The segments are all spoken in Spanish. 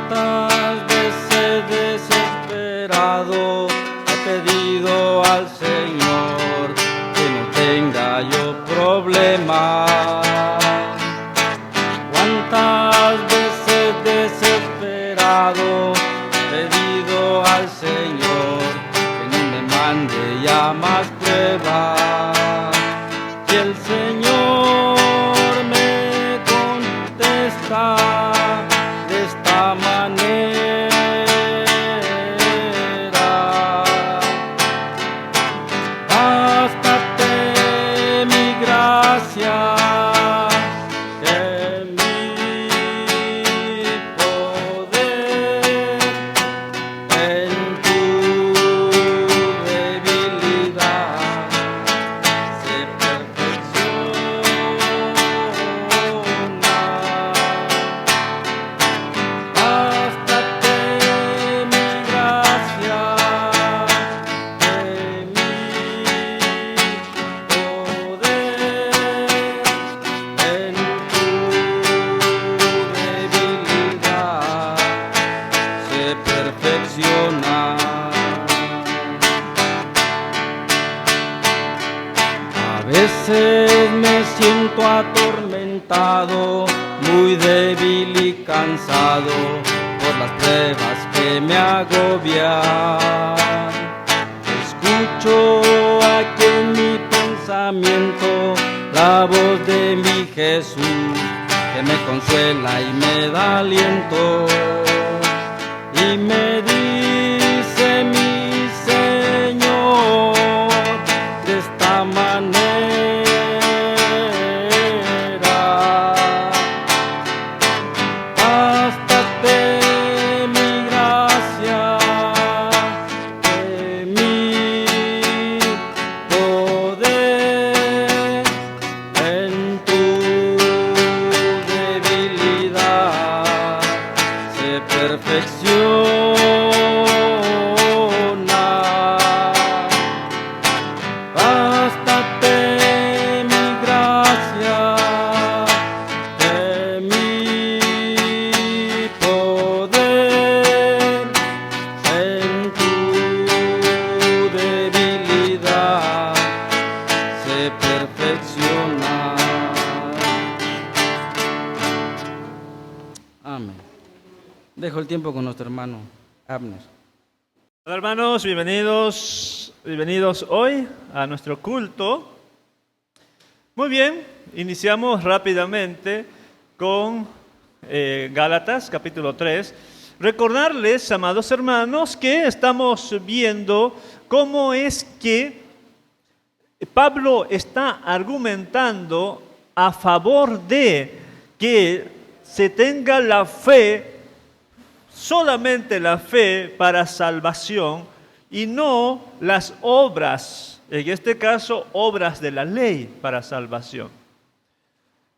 Cuántas veces desesperado he pedido al Señor que no tenga yo problemas. Cuántas veces desesperado he pedido al Señor que no me mande ya más pruebas. Y el Señor me contesta de esta manera: bástate mi gracia, que mi poder en tu debilidad se perfecciona. Bástate mi gracia, que mi poder en tu debilidad se perfecciona. A veces me siento atormentado, muy débil y cansado por las pruebas que me agobian. Escucho aquí en mi pensamiento la voz de mi Jesús, que me consuela y me da aliento. Y me dice mi Señor de esta manera: bástate mi gracia, que mi poder en tu debilidad se perfecciona. Bástate mi gracia, que mi poder en tu debilidad se perfecciona. Amén. Dejo el tiempo con nuestro hermano Abner. Hola hermanos, bienvenidos hoy a nuestro culto. Muy bien, iniciamos rápidamente con Gálatas capítulo 3. Recordarles, amados hermanos, que estamos viendo cómo es que Pablo está argumentando a favor de que se tenga la fe, solamente la fe para salvación y no las obras, en este caso obras de la ley para salvación.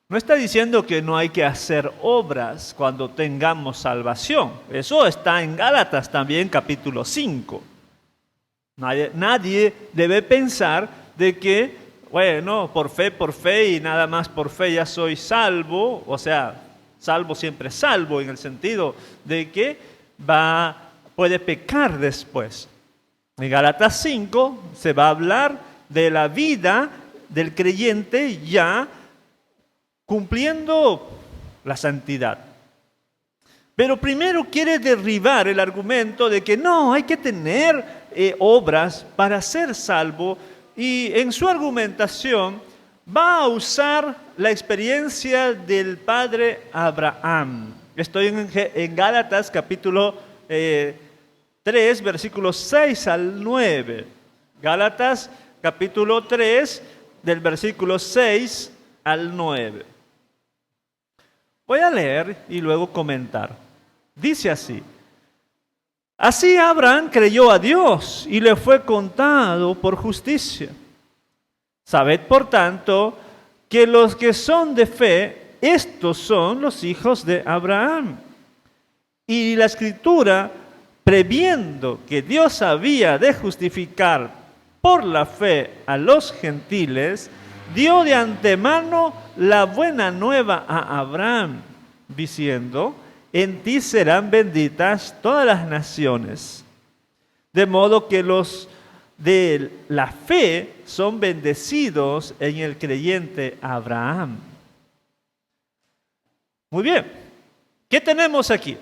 No está diciendo que no hay que hacer obras cuando tengamos salvación. Eso está en Gálatas también capítulo 5. Nadie debe pensar de que, bueno, por fe y nada más por fe ya soy salvo, o sea, salvo siempre salvo, en el sentido de que puede pecar después. En Gálatas 5 se va a hablar de la vida del creyente ya cumpliendo la santidad. Pero primero quiere derribar el argumento de que no, hay que tener obras para ser salvo, y en su argumentación va a usar la experiencia del padre Abraham. Estoy en Gálatas capítulo 3, versículos 6 al 9. Gálatas capítulo 3, del versículo 6 al 9. Voy a leer y luego comentar. Dice así: así Abraham creyó a Dios y le fue contado por justicia. Sabed, por tanto, que los que son de fe, estos son los hijos de Abraham. Y la Escritura, previendo que Dios había de justificar por la fe a los gentiles, dio de antemano la buena nueva a Abraham, diciendo: en ti serán benditas todas las naciones. De modo que los de la fe son bendecidos en el creyente Abraham. Muy bien, ¿qué tenemos aquí?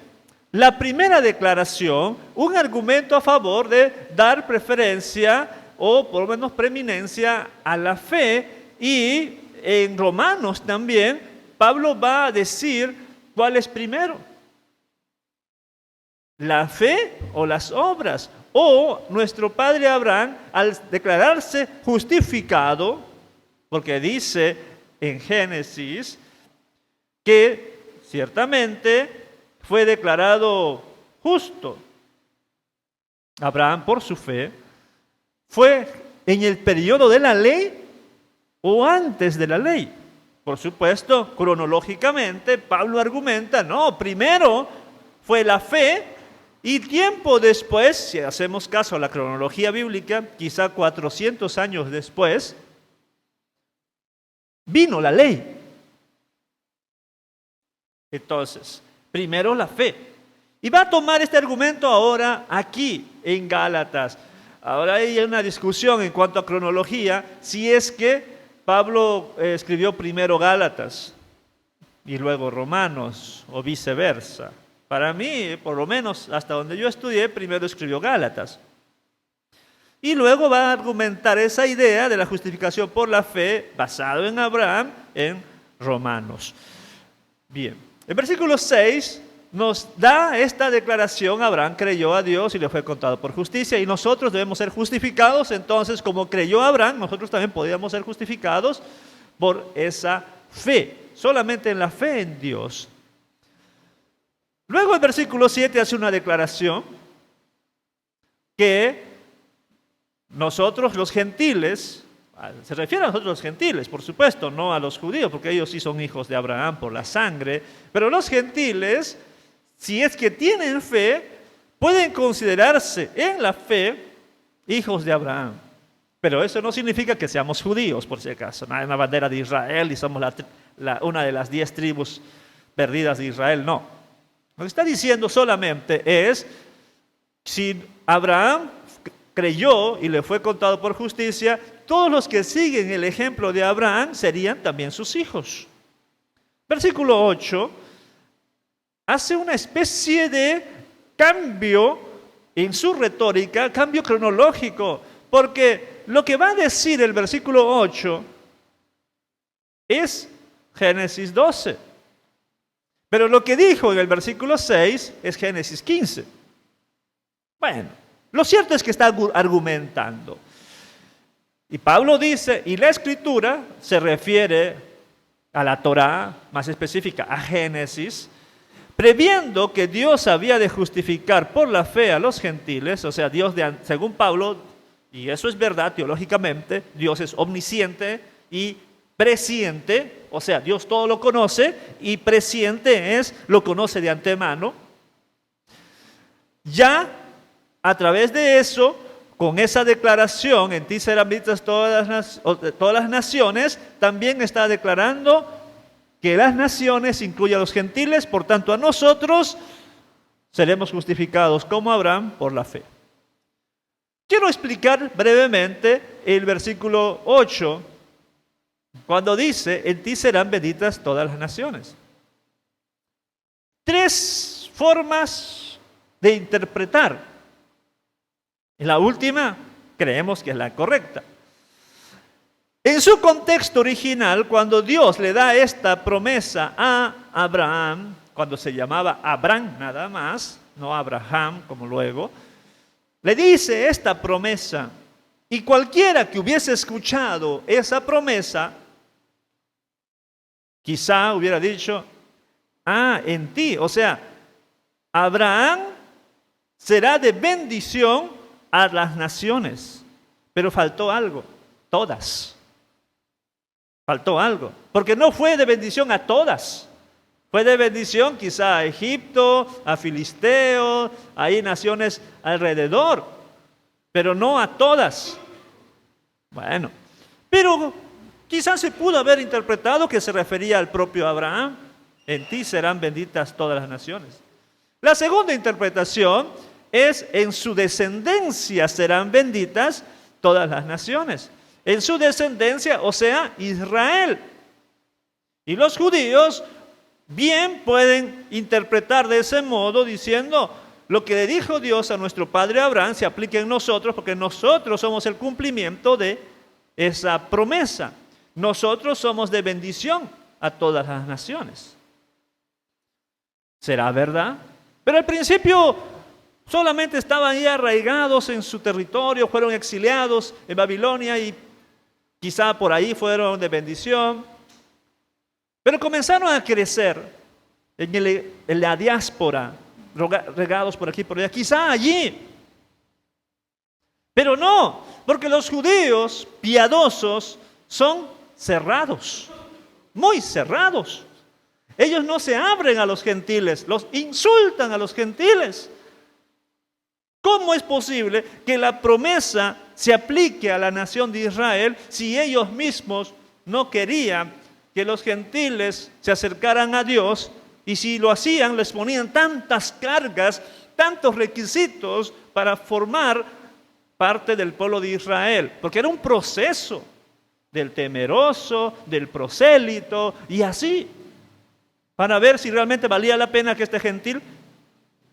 La primera declaración, un argumento a favor de dar preferencia o por lo menos preeminencia a la fe, y en Romanos también Pablo va a decir cuál es primero, la fe o las obras. O nuestro padre Abraham, al declararse justificado, porque dice en Génesis que ciertamente fue declarado justo Abraham por su fe, ¿fue en el periodo de la ley o antes de la ley? Por supuesto, cronológicamente, Pablo argumenta, no, primero fue la fe y tiempo después, si hacemos caso a la cronología bíblica, quizá 400 años después, vino la ley. Entonces, primero la fe. Y va a tomar este argumento ahora aquí en Gálatas. Ahora hay una discusión en cuanto a cronología, si es que Pablo escribió primero Gálatas y luego Romanos o viceversa. Para mí, por lo menos hasta donde yo estudié, primero escribió Gálatas. Y luego va a argumentar esa idea de la justificación por la fe, basado en Abraham, en Romanos. Bien, el versículo 6 nos da esta declaración: Abraham creyó a Dios y le fue contado por justicia, y nosotros debemos ser justificados. Entonces, como creyó Abraham, nosotros también podíamos ser justificados por esa fe, solamente en la fe en Dios. Luego el versículo 7 hace una declaración que nosotros los gentiles, se refiere a nosotros los gentiles, por supuesto, no a los judíos, porque ellos sí son hijos de Abraham por la sangre, pero los gentiles, si es que tienen fe, pueden considerarse en la fe hijos de Abraham. Pero eso no significa que seamos judíos, por si acaso. No hay una bandera de Israel y somos una de las 10 tribus perdidas de Israel, no. Lo que está diciendo solamente es, si Abraham creyó y le fue contado por justicia, todos los que siguen el ejemplo de Abraham serían también sus hijos. Versículo 8 hace una especie de cambio en su retórica, cambio cronológico, porque lo que va a decir el versículo 8 es Génesis 12. Pero lo que dijo en el versículo 6 es Génesis 15. Bueno, lo cierto es que está argumentando. Y Pablo dice, y la Escritura se refiere a la Torá, más específica, a Génesis, previendo que Dios había de justificar por la fe a los gentiles, o sea, Dios, según Pablo, y eso es verdad teológicamente, Dios es omnisciente y presciente, o sea, Dios todo lo conoce, y presciente es, lo conoce de antemano. Ya a través de eso, con esa declaración, en ti serán benditas todas las naciones, también está declarando que las naciones incluyen a los gentiles, por tanto a nosotros seremos justificados como Abraham por la fe. Quiero explicar brevemente el versículo 8, cuando dice, en ti serán benditas todas las naciones. 3 formas de interpretar. Y la última creemos que es la correcta. En su contexto original, cuando Dios le da esta promesa a Abraham, cuando se llamaba Abraham nada más, no Abraham como luego, le dice esta promesa, y cualquiera que hubiese escuchado esa promesa, quizá hubiera dicho, en ti, o sea, Abraham será de bendición a las naciones. Pero faltó algo, todas. Faltó algo, porque no fue de bendición a todas. Fue de bendición quizá a Egipto, a Filisteo, hay naciones alrededor, pero no a todas. Bueno, pero quizás se pudo haber interpretado que se refería al propio Abraham. en ti serán benditas todas las naciones. La segunda interpretación es: en su descendencia serán benditas todas las naciones. En su descendencia, o sea, Israel. Y los judíos bien pueden interpretar de ese modo diciendo: lo que le dijo Dios a nuestro padre Abraham se aplica en nosotros, porque nosotros somos el cumplimiento de esa promesa. Nosotros somos de bendición a todas las naciones. ¿Será verdad? Pero al principio solamente estaban ahí arraigados en su territorio, fueron exiliados en Babilonia y quizá por ahí fueron de bendición. Pero comenzaron a crecer en la diáspora, regados por aquí y por allá, quizá allí. Pero no, porque los judíos piadosos son cerrados, muy cerrados. Ellos no se abren a los gentiles, los insultan a los gentiles. ¿Cómo es posible que la promesa se aplique a la nación de Israel si ellos mismos no querían que los gentiles se acercaran a Dios? Y si lo hacían, les ponían tantas cargas, tantos requisitos para formar parte del pueblo de Israel. Porque era un proceso del temeroso, del prosélito y así, para ver si realmente valía la pena que este gentil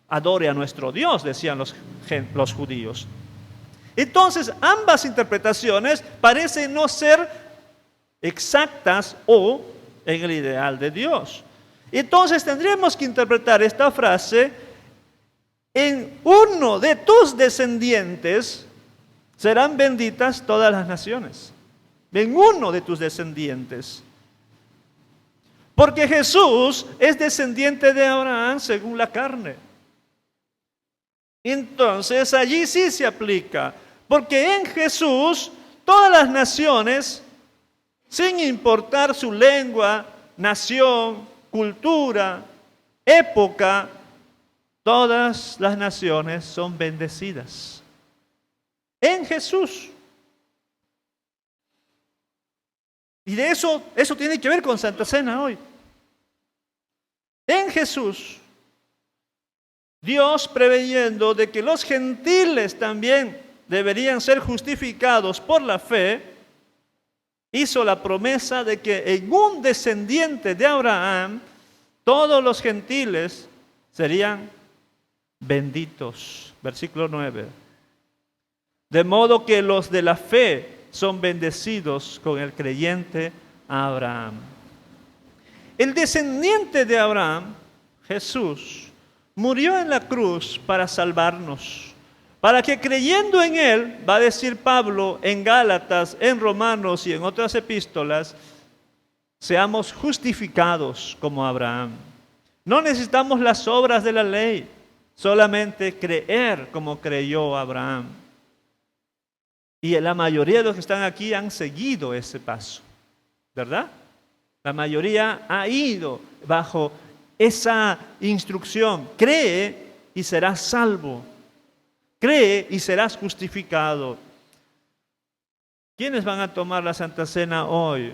adore a nuestro Dios, decían los judíos. Entonces, ambas interpretaciones parecen no ser exactas o en el ideal de Dios. Entonces tendríamos que interpretar esta frase: en uno de tus descendientes serán benditas todas las naciones. En uno de tus descendientes. Porque Jesús es descendiente de Abraham según la carne. Entonces allí sí se aplica. Porque en Jesús todas las naciones, sin importar su lengua, nación, cultura, época, todas las naciones son bendecidas. En Jesús. Y de eso tiene que ver con Santa Cena hoy. En Jesús, Dios preveyendo de que los gentiles también deberían ser justificados por la fe, hizo la promesa de que en un descendiente de Abraham, todos los gentiles serían benditos. Versículo 9. De modo que los de la fe son bendecidos con el creyente Abraham. El descendiente de Abraham, Jesús, murió en la cruz para salvarnos, para que creyendo en Él, va a decir Pablo en Gálatas, en Romanos y en otras epístolas, seamos justificados como Abraham. No necesitamos las obras de la ley, solamente creer como creyó Abraham. Y la mayoría de los que están aquí han seguido ese paso, ¿verdad? La mayoría ha ido bajo esa instrucción. Cree y serás salvo. Cree y serás justificado. ¿Quiénes van a tomar la Santa Cena hoy?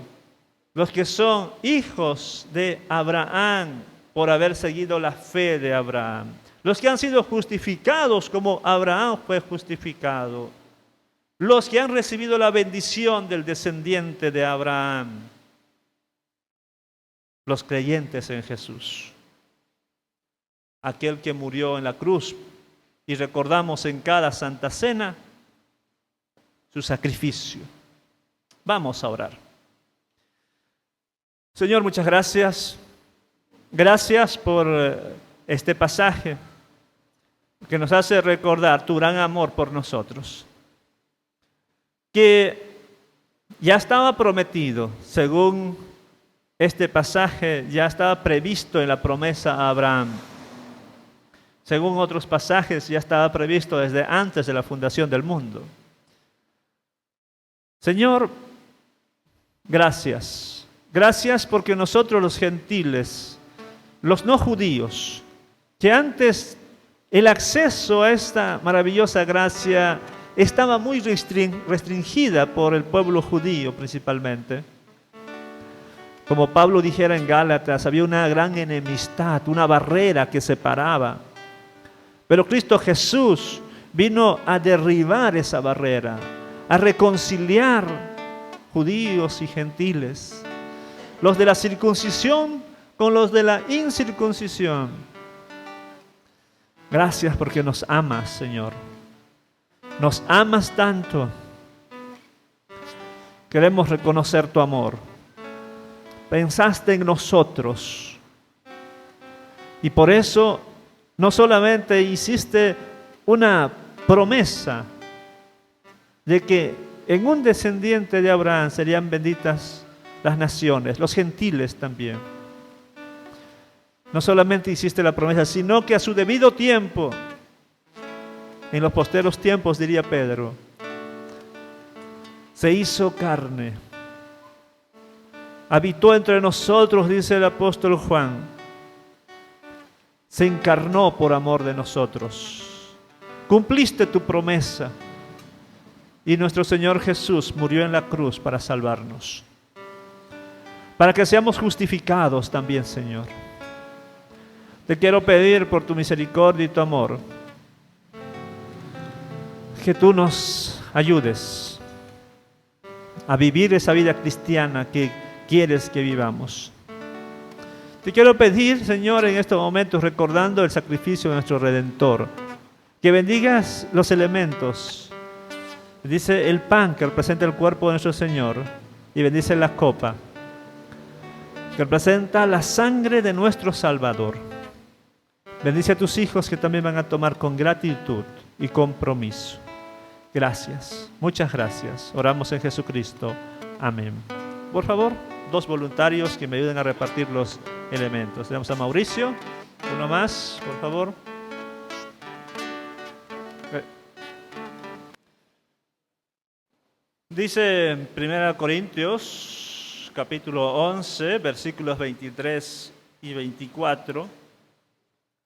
Los que son hijos de Abraham por haber seguido la fe de Abraham. Los que han sido justificados como Abraham fue justificado. Los que han recibido la bendición del descendiente de Abraham. Los creyentes en Jesús. Aquel que murió en la cruz. Y recordamos en cada Santa Cena su sacrificio. Vamos a orar. Señor, muchas gracias. Gracias por este pasaje que nos hace recordar tu gran amor por nosotros. Que ya estaba prometido, según este pasaje, ya estaba previsto en la promesa a Abraham. Según otros pasajes, ya estaba previsto desde antes de la fundación del mundo. Señor, gracias. Gracias porque nosotros los gentiles, los no judíos, que antes el acceso a esta maravillosa gracia estaba muy restringida por el pueblo judío principalmente. Como Pablo dijera en Gálatas, había una gran enemistad, una barrera que separaba. Pero Cristo Jesús vino a derribar esa barrera, a reconciliar judíos y gentiles, los de la circuncisión con los de la incircuncisión. Gracias porque nos amas, Señor. Nos amas tanto. Queremos reconocer tu amor. Pensaste en nosotros. Y por eso no solamente hiciste una promesa de que en un descendiente de Abraham serían benditas las naciones, los gentiles también. No solamente hiciste la promesa, sino que a su debido tiempo, en los posteros tiempos, diría Pedro, se hizo carne, habitó entre nosotros, dice el apóstol Juan, se encarnó por amor de nosotros. Cumpliste tu promesa y nuestro Señor Jesús murió en la cruz para salvarnos, para que seamos justificados también, Señor. Te quiero pedir por tu misericordia y tu amor que tú nos ayudes a vivir esa vida cristiana que quieres que vivamos. Te quiero pedir, Señor, en estos momentos, recordando el sacrificio de nuestro Redentor, que bendigas los elementos. Dice el pan que representa el cuerpo de nuestro Señor, y bendice la copa que representa la sangre de nuestro Salvador. Bendice a tus hijos que también van a tomar con gratitud y compromiso. Gracias, muchas gracias. Oramos en Jesucristo. Amén. Por favor, 2 voluntarios que me ayuden a repartir los elementos. Tenemos a Mauricio, uno más, por favor. Dice en 1 Corintios, capítulo 11, versículos 23 y 24.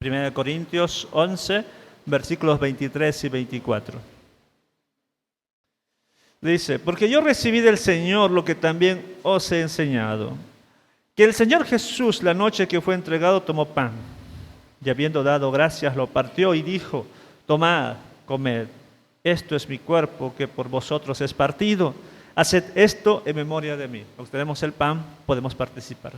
1 Corintios 11, versículos 23 y 24. Dice, porque yo recibí del Señor lo que también os he enseñado, que el Señor Jesús, la noche que fue entregado, tomó pan, y habiendo dado gracias, lo partió y dijo, tomad, comed, esto es mi cuerpo que por vosotros es partido, haced esto en memoria de mí. Cuando tenemos el pan, podemos participar.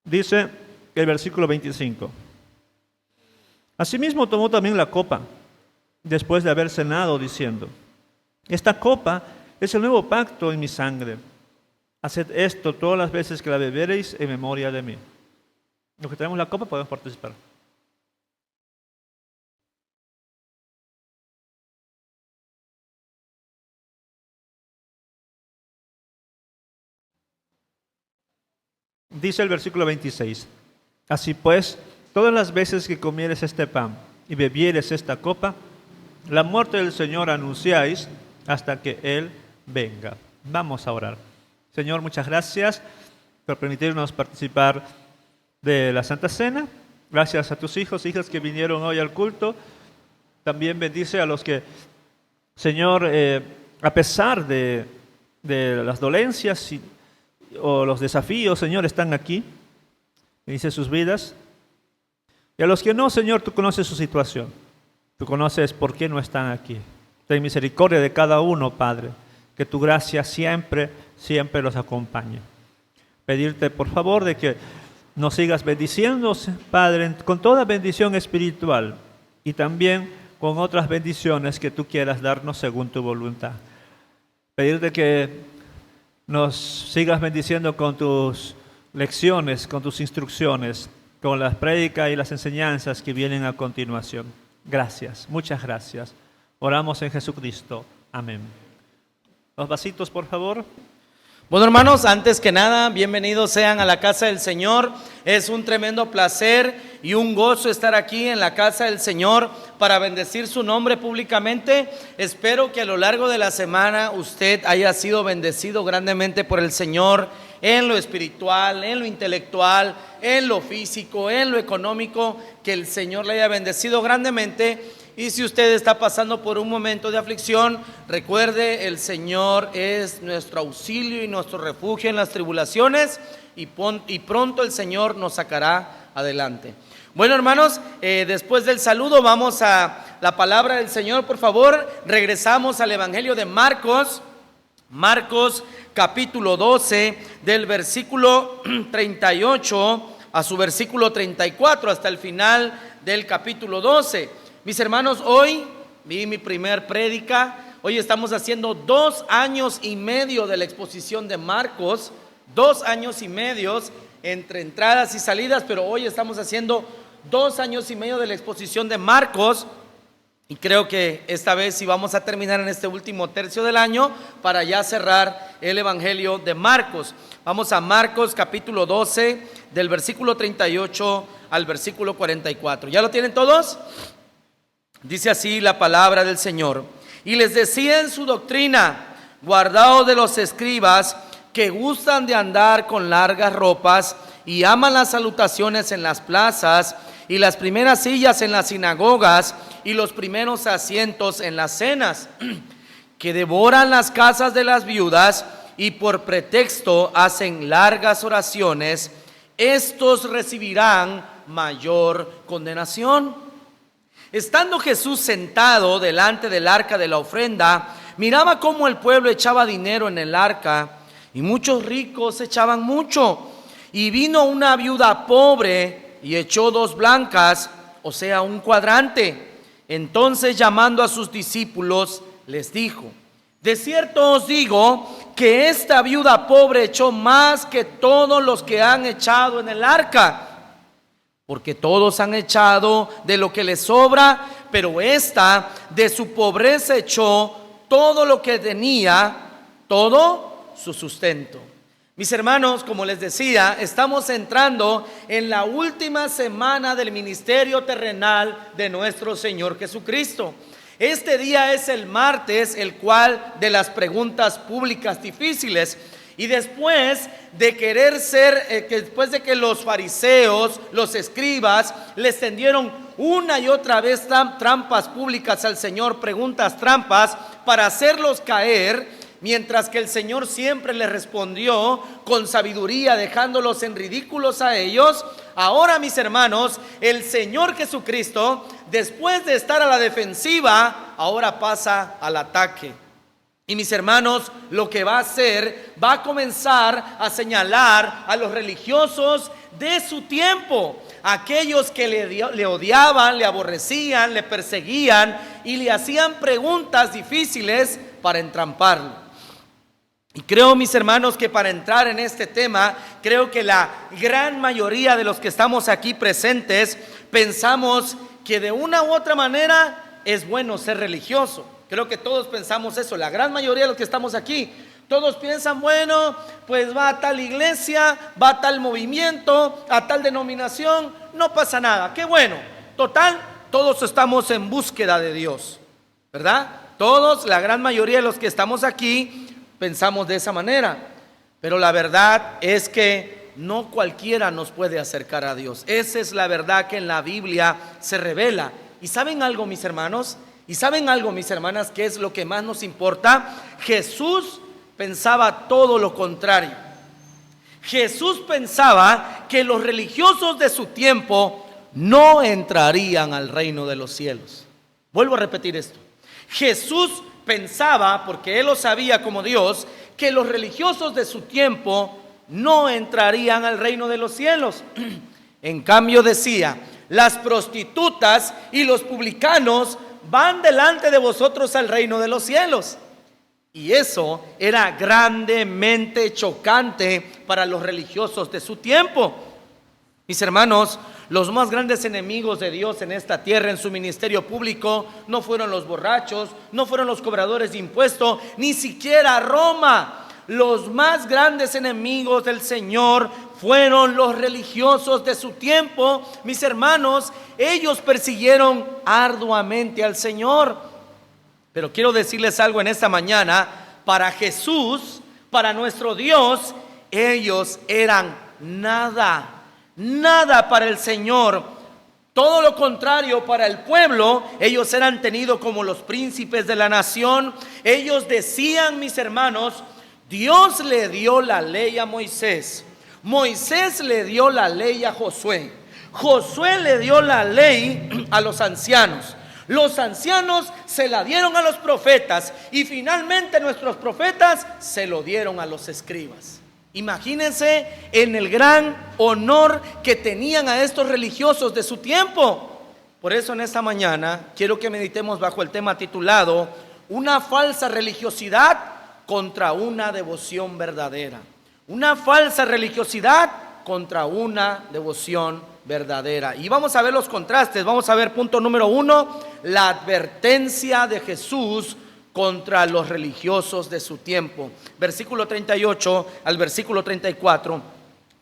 Dice el versículo 25. Asimismo tomó también la copa, después de haber cenado, diciendo, esta copa es el nuevo pacto en mi sangre. Haced esto todas las veces que la bebereis en memoria de mí. Los que tenemos la copa podemos participar. Dice el versículo 26, así pues, todas las veces que comieres este pan y bebieres esta copa, la muerte del Señor anunciáis hasta que Él venga. Vamos a orar. Señor, muchas gracias por permitirnos participar de la Santa Cena. Gracias a tus hijos e hijas que vinieron hoy al culto. También bendice a los que, Señor, a pesar de las dolencias o los desafíos, Señor, están aquí. Bendice sus vidas. Y a los que no, Señor, tú conoces su situación. Tú conoces por qué no están aquí. Ten misericordia de cada uno, Padre. Que tu gracia siempre, siempre los acompañe. Pedirte, por favor, de que nos sigas bendiciendo, Padre, con toda bendición espiritual y también con otras bendiciones que tú quieras darnos según tu voluntad. Pedirte que nos sigas bendiciendo con tus lecciones, con tus instrucciones, con las prédicas y las enseñanzas que vienen a continuación. Gracias, muchas gracias. Oramos en Jesucristo. Amén. Los vasitos, por favor. Bueno, hermanos, antes que nada, bienvenidos sean a la casa del Señor. Es un tremendo placer y un gozo estar aquí en la casa del Señor para bendecir su nombre públicamente. Espero que a lo largo de la semana usted haya sido bendecido grandemente por el Señor en lo espiritual, en lo intelectual, en lo físico, en lo económico, que el Señor le haya bendecido grandemente. Y si usted está pasando por un momento de aflicción, recuerde, el Señor es nuestro auxilio y nuestro refugio en las tribulaciones, y pronto el Señor nos sacará adelante. Bueno, hermanos, después del saludo vamos a la palabra del Señor. Por favor, regresamos al Evangelio de Marcos. Marcos capítulo 12, del versículo 38 a su versículo 34, hasta el final del capítulo 12. Mis hermanos, hoy vi mi primer prédica. Hoy estamos haciendo 2 años y medio de la exposición de Marcos, 2 años y medio entre entradas y salidas, pero hoy estamos haciendo 2 años y medio de la exposición de Marcos. Y creo que esta vez sí vamos a terminar en este último tercio del año para ya cerrar el Evangelio de Marcos. Vamos a Marcos capítulo 12, del versículo 38 al versículo 44. ¿Ya lo tienen todos? Dice así la palabra del Señor. Y les decía en su doctrina: guardaos de los escribas, que gustan de andar con largas ropas y aman las salutaciones en las plazas y las primeras sillas en las sinagogas y los primeros asientos en las cenas, que devoran las casas de las viudas y por pretexto hacen largas oraciones. Estos recibirán mayor condenación. Estando Jesús sentado delante del arca de la ofrenda, miraba cómo el pueblo echaba dinero en el arca, y muchos ricos echaban mucho. Y vino una viuda pobre y echó 2 blancas, o sea, 1 cuadrante. Entonces, llamando a sus discípulos, les dijo: de cierto os digo que esta viuda pobre echó más que todos los que han echado en el arca, porque todos han echado de lo que les sobra, pero esta de su pobreza echó todo lo que tenía, todo su sustento. Mis hermanos, como les decía, estamos entrando en la última semana del ministerio terrenal de nuestro Señor Jesucristo. Este día es el martes, el cual de las preguntas públicas difíciles. Y después de después de que los fariseos, los escribas, les tendieron una y otra vez trampas públicas al Señor, preguntas trampas para hacerlos caer, mientras que el Señor siempre les respondió con sabiduría, dejándolos en ridículos a ellos. Ahora, mis hermanos, el Señor Jesucristo, después de estar a la defensiva, ahora pasa al ataque. Y mis hermanos, lo que va a hacer, va a comenzar a señalar a los religiosos de su tiempo, aquellos que le odiaban, le aborrecían, le perseguían y le hacían preguntas difíciles para entramparlo. Y creo, mis hermanos, que para entrar en este tema, creo que la gran mayoría de los que estamos aquí presentes pensamos que de una u otra manera es bueno ser religioso. Creo que todos pensamos eso, la gran mayoría de los que estamos aquí. Todos piensan, bueno, pues va a tal iglesia, va a tal movimiento, a tal denominación, no pasa nada, qué bueno. Total, todos estamos en búsqueda de Dios, ¿verdad? Todos, la gran mayoría de los que estamos aquí, pensamos de esa manera. Pero la verdad es que no cualquiera nos puede acercar a Dios. Esa es la verdad que en la Biblia se revela. ¿Y saben algo, mis hermanos? ¿Y saben algo, mis hermanas? ¿Qué es lo que más nos importa? Jesús pensaba todo lo contrario. Jesús pensaba que los religiosos de su tiempo no entrarían al reino de los cielos. Vuelvo a repetir esto. Jesús pensaba, porque él lo sabía como Dios, que los religiosos de su tiempo no entrarían al reino de los cielos. En cambio decía: las prostitutas y los publicanos van delante de vosotros al reino de los cielos. Y eso era grandemente chocante para los religiosos de su tiempo. Mis hermanos, los más grandes enemigos de Dios en esta tierra, en su ministerio público, no fueron los borrachos, no fueron los cobradores de impuestos, ni siquiera Roma. Los más grandes enemigos del Señor fueron los religiosos de su tiempo. Mis hermanos, ellos persiguieron arduamente al Señor. Pero quiero decirles algo en esta mañana: para Jesús, para nuestro Dios, ellos eran nada, nada para el Señor. Todo lo contrario, para el pueblo, ellos eran tenidos como los príncipes de la nación. Ellos decían, mis hermanos, Dios le dio la ley a Moisés, Moisés le dio la ley a Josué, Josué le dio la ley a los ancianos, los ancianos se la dieron a los profetas y finalmente nuestros profetas se lo dieron a los escribas. Imagínense en el gran honor que tenían a estos religiosos de su tiempo. Por eso en esta mañana quiero que meditemos bajo el tema titulado Una falsa religiosidad contra una devoción verdadera. Una falsa religiosidad contra una devoción verdadera. Y vamos a ver los contrastes. Vamos a ver punto número 1, la advertencia de Jesús contra los religiosos de su tiempo. Versículo 38 al versículo 34.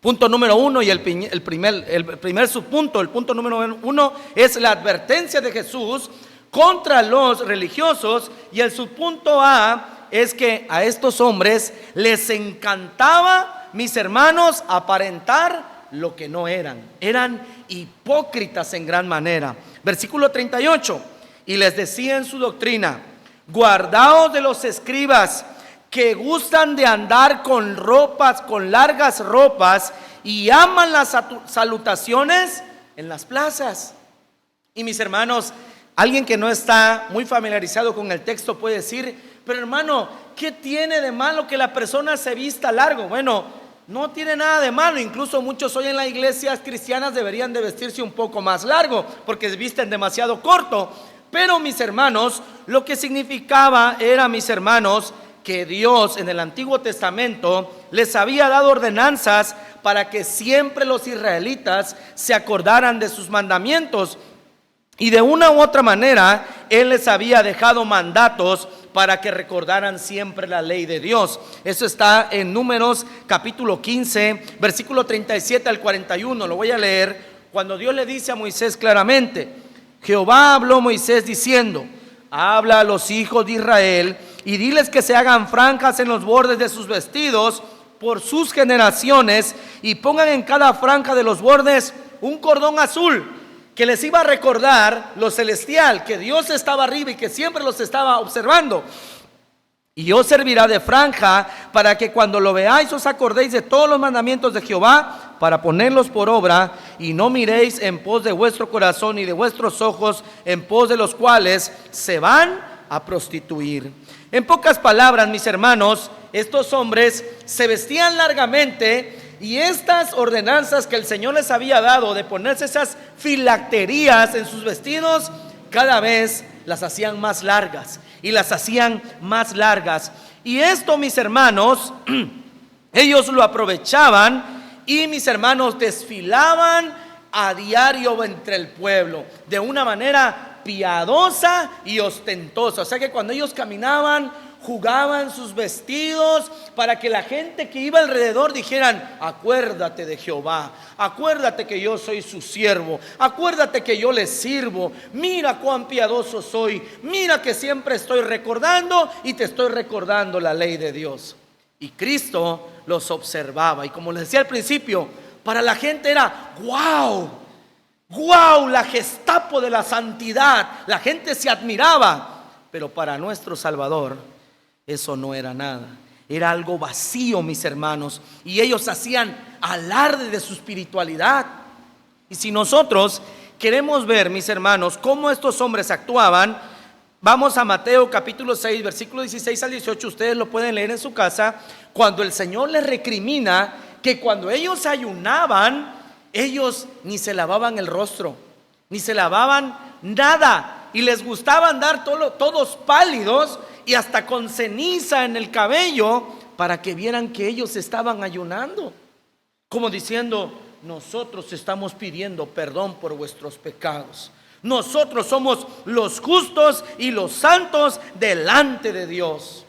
Punto número 1 y el primer subpunto, el punto número 1 es la advertencia de Jesús contra los religiosos, y el subpunto A es que a estos hombres les encantaba, mis hermanos, aparentar lo que no eran. Eran hipócritas en gran manera. Versículo 38, y les decía en su doctrina: guardaos de los escribas que gustan de andar con ropas, con largas ropas, y aman las salutaciones en las plazas. Y mis hermanos, alguien que no está muy familiarizado con el texto puede decir: pero hermano, ¿qué tiene de malo que la persona se vista largo? Bueno, no tiene nada de malo. Incluso muchos hoy en las iglesias cristianas deberían de vestirse un poco más largo porque visten demasiado corto. Pero mis hermanos, lo que significaba era, mis hermanos, que Dios en el Antiguo Testamento les había dado ordenanzas para que siempre los israelitas se acordaran de sus mandamientos. Y de una u otra manera, Él les había dejado mandatos para que recordaran siempre la ley de Dios. Eso está en Números capítulo 15, versículo 37 al 41. Lo voy a leer. Cuando Dios le dice a Moisés claramente: Jehová habló a Moisés diciendo: habla a los hijos de Israel y diles que se hagan franjas en los bordes de sus vestidos por sus generaciones, y pongan en cada franja de los bordes un cordón azul, que les iba a recordar lo celestial, que Dios estaba arriba y que siempre los estaba observando. Y os servirá de franja para que cuando lo veáis os acordéis de todos los mandamientos de Jehová, para ponerlos por obra, y no miréis en pos de vuestro corazón y de vuestros ojos, en pos de los cuales se van a prostituir. En pocas palabras, mis hermanos, estos hombres se vestían largamente, y estas ordenanzas que el Señor les había dado de ponerse esas filacterías en sus vestidos, cada vez las hacían más largas y las hacían más largas. Y esto, mis hermanos, ellos lo aprovechaban, y mis hermanos desfilaban a diario entre el pueblo de una manera piadosa y ostentosa. O sea que cuando ellos caminaban, jugaban sus vestidos para que la gente que iba alrededor dijeran: acuérdate de Jehová, acuérdate que yo soy su siervo, acuérdate que yo le sirvo, mira cuán piadoso soy, mira que siempre estoy recordando y te estoy recordando la ley de Dios. Y Cristo los observaba, y como les decía al principio, para la gente era wow, wow, la Gestapo de la santidad. La gente se admiraba, pero para nuestro Salvador eso no era nada. Era algo vacío, mis hermanos, y ellos hacían alarde de su espiritualidad. Y si nosotros queremos ver, mis hermanos, cómo estos hombres actuaban, vamos a Mateo capítulo 6, versículo 16 al 18. Ustedes lo pueden leer en su casa, cuando el Señor les recrimina que cuando ellos ayunaban, ellos ni se lavaban el rostro, ni se lavaban nada, y les gustaba andar todos pálidos y hasta con ceniza en el cabello, para que vieran que ellos estaban ayunando, como diciendo: nosotros estamos pidiendo perdón por vuestros pecados, nosotros somos los justos y los santos delante de Dios.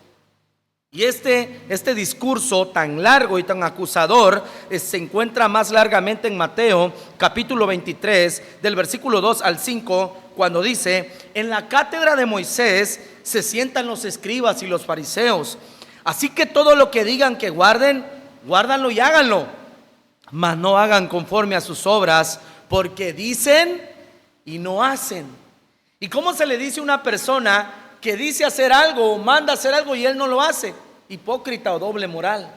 Y este discurso tan largo y tan acusador se encuentra más largamente en Mateo capítulo 23 del versículo 2 al 5, cuando dice: en la cátedra de Moisés se sientan los escribas y los fariseos, así que todo lo que digan que guarden, guárdanlo y háganlo, mas no hagan conforme a sus obras, porque dicen y no hacen. ¿Y cómo se le dice a una persona que dice hacer algo o manda hacer algo y él no lo hace? Hipócrita o doble moral.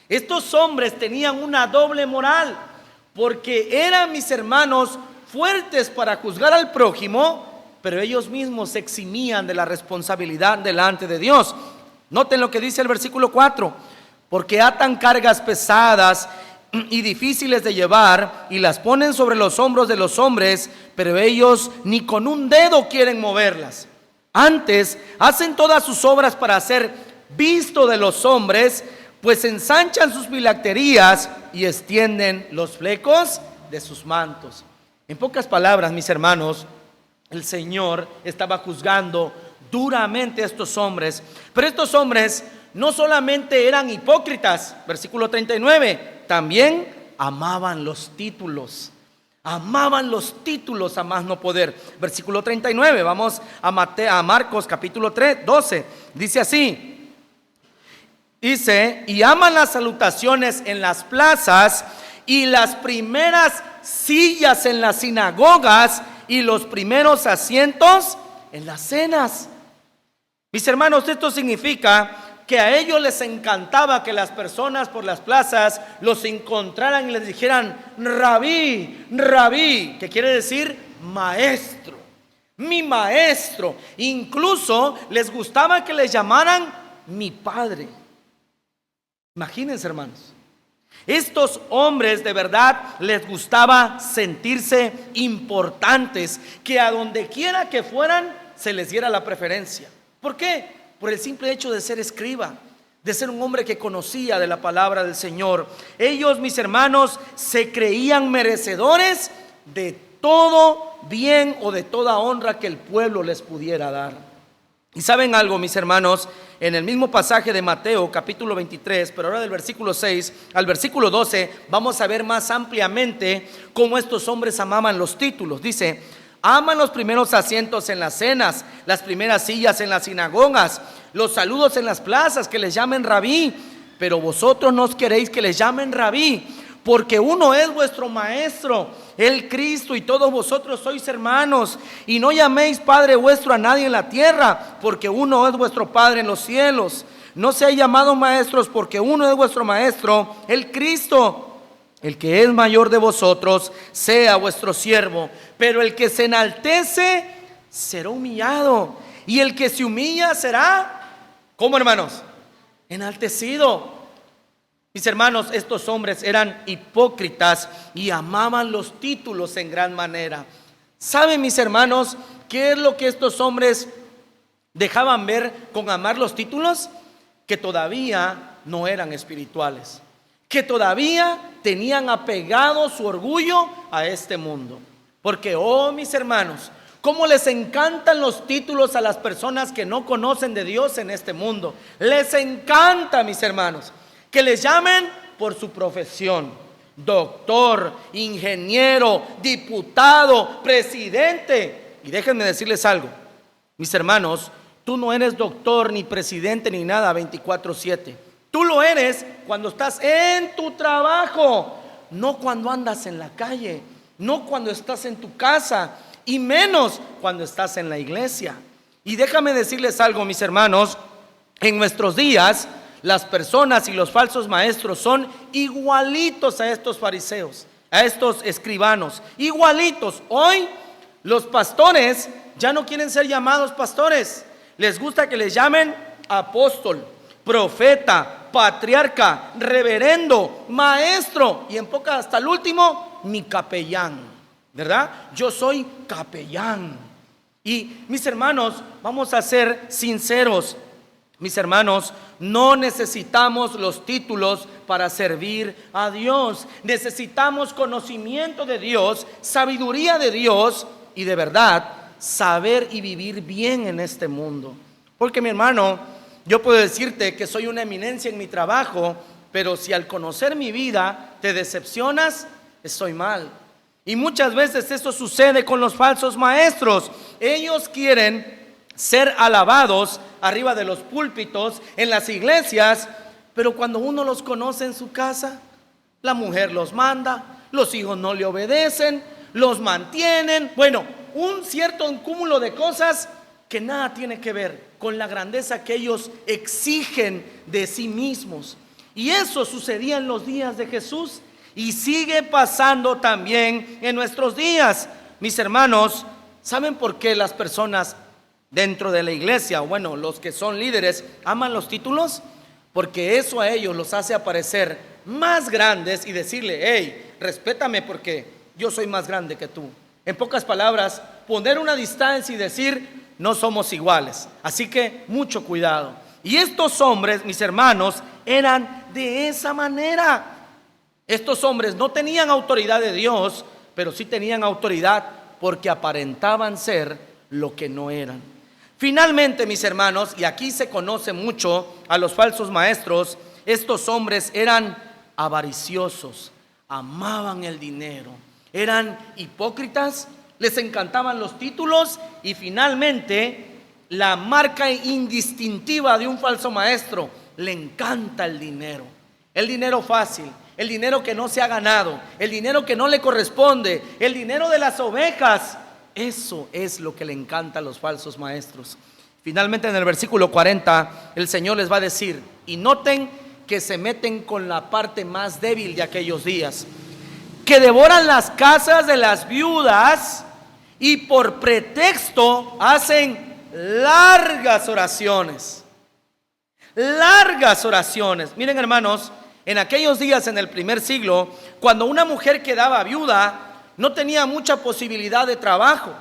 Estos hombres tenían una doble moral, porque eran, mis hermanos, fuertes para juzgar al prójimo, pero ellos mismos se eximían de la responsabilidad delante de Dios. Noten lo que dice el versículo 4: porque atan cargas pesadas y difíciles de llevar y las ponen sobre los hombros de los hombres, pero ellos ni con un dedo quieren moverlas. Antes hacen todas sus obras para ser visto de los hombres, pues ensanchan sus filacterías y extienden los flecos de sus mantos. En pocas palabras, mis hermanos, el Señor estaba juzgando duramente a estos hombres, pero estos hombres no solamente eran hipócritas, versículo 39, también amaban los títulos. Amaban los títulos a más no poder. Versículo 39, vamos a Marcos capítulo 3, 12. Dice así: dice, y aman las salutaciones en las plazas y las primeras sillas en las sinagogas y los primeros asientos en las cenas. Mis hermanos, esto significa que a ellos les encantaba que las personas por las plazas los encontraran y les dijeran: rabí, rabí, que quiere decir maestro, mi maestro. Incluso les gustaba que les llamaran mi padre. Imagínense, hermanos, estos hombres de verdad les gustaba sentirse importantes, que a donde quiera que fueran se les diera la preferencia. ¿Por qué? Por el simple hecho de ser escriba, de ser un hombre que conocía de la palabra del Señor. Ellos, mis hermanos, se creían merecedores de todo bien o de toda honra que el pueblo les pudiera dar. Y saben algo, mis hermanos, en el mismo pasaje de Mateo capítulo 23, pero ahora del versículo 6 al versículo 12, vamos a ver más ampliamente cómo estos hombres amaban los títulos. Dice: aman los primeros asientos en las cenas, las primeras sillas en las sinagogas, los saludos en las plazas, que les llamen rabí. Pero vosotros no queréis que les llamen rabí, porque uno es vuestro maestro, el Cristo, y todos vosotros sois hermanos. Y no llaméis Padre vuestro a nadie en la tierra, porque uno es vuestro Padre en los cielos. No seáis llamados maestros, porque uno es vuestro Maestro, el Cristo. El que es mayor de vosotros sea vuestro siervo, pero el que se enaltece será humillado, y el que se humilla será, ¿cómo, hermanos? Enaltecido. Mis hermanos, estos hombres eran hipócritas y amaban los títulos en gran manera. ¿Saben, mis hermanos, qué es lo que estos hombres dejaban ver con amar los títulos? Que todavía no eran espirituales, que todavía tenían apegado su orgullo a este mundo. Porque, oh, mis hermanos, cómo les encantan los títulos a las personas que no conocen de Dios en este mundo. Les encanta, mis hermanos, que les llamen por su profesión: doctor, ingeniero, diputado, presidente. Y déjenme decirles algo, mis hermanos, tú no eres doctor, ni presidente, ni nada 24/7. Tú lo eres cuando estás en tu trabajo, no cuando andas en la calle, no cuando estás en tu casa, y menos cuando estás en la iglesia. Y déjame decirles algo, mis hermanos, en nuestros días las personas y los falsos maestros son igualitos a estos fariseos, a estos escribanos, igualitos. Hoy los pastores ya no quieren ser llamados pastores, les gusta que les llamen apóstol, profeta, patriarca, reverendo, maestro, y en pocas, hasta el último, mi capellán, ¿verdad? Yo soy capellán. Y mis hermanos, vamos a ser sinceros, mis hermanos, no necesitamos los títulos para servir a Dios. Necesitamos conocimiento de Dios, sabiduría de Dios y de verdad saber y vivir bien en este mundo. Porque, mi hermano, Yo puedo decirte que soy una eminencia en mi trabajo, pero si al conocer mi vida te decepcionas, estoy mal. Y muchas veces esto sucede con los falsos maestros. Ellos quieren ser alabados arriba de los púlpitos, en las iglesias, pero cuando uno los conoce en su casa, la mujer los manda, los hijos no le obedecen, los mantienen. Bueno, un cierto cúmulo de cosas que nada tiene que ver con la grandeza que ellos exigen de sí mismos. Y eso sucedía en los días de Jesús y sigue pasando también en nuestros días. Mis hermanos, ¿saben por qué las personas dentro de la iglesia, bueno, los que son líderes, aman los títulos? Porque eso a ellos los hace aparecer más grandes y decirle: hey, respétame porque yo soy más grande que tú. En pocas palabras, poner una distancia y decir: no somos iguales. Así que mucho cuidado. Y estos hombres, mis hermanos, eran de esa manera. Estos hombres no tenían autoridad de Dios, pero sí tenían autoridad porque aparentaban ser lo que no eran. Finalmente, mis hermanos, y aquí se conoce mucho a los falsos maestros, estos hombres eran avariciosos, amaban el dinero, eran hipócritas, les encantaban los títulos y finalmente la marca indistintiva de un falso maestro: le encanta el dinero fácil, el dinero que no se ha ganado, el dinero que no le corresponde, el dinero de las ovejas. Eso es lo que le encanta a los falsos maestros. Finalmente, en el versículo 40, el Señor les va a decir, y noten que se meten con la parte más débil de aquellos días, que devoran las casas de las viudas y por pretexto hacen largas oraciones. Largas oraciones. Miren, hermanos, en aquellos días, en el primer siglo, cuando una mujer quedaba viuda, no tenía mucha posibilidad de trabajo.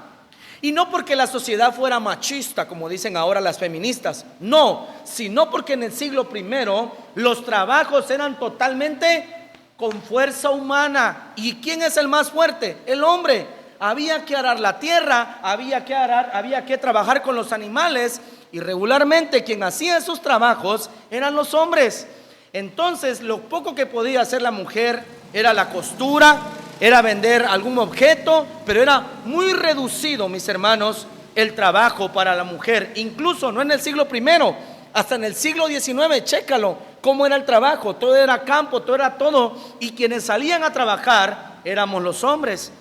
Y no porque la sociedad fuera machista, como dicen ahora las feministas, no, sino porque en el siglo primero los trabajos eran totalmente con fuerza humana. ¿Y quién es el más fuerte? El hombre. Había que arar la tierra, había que trabajar con los animales, y regularmente quien hacía esos trabajos eran los hombres. Entonces, lo poco que podía hacer la mujer era la costura, era vender algún objeto, pero era muy reducido, mis hermanos, el trabajo para la mujer. Incluso no en el siglo primero, hasta en el siglo XIX, chécalo, cómo era el trabajo. Todo era campo, todo era todo, y quienes salían a trabajar éramos los hombres.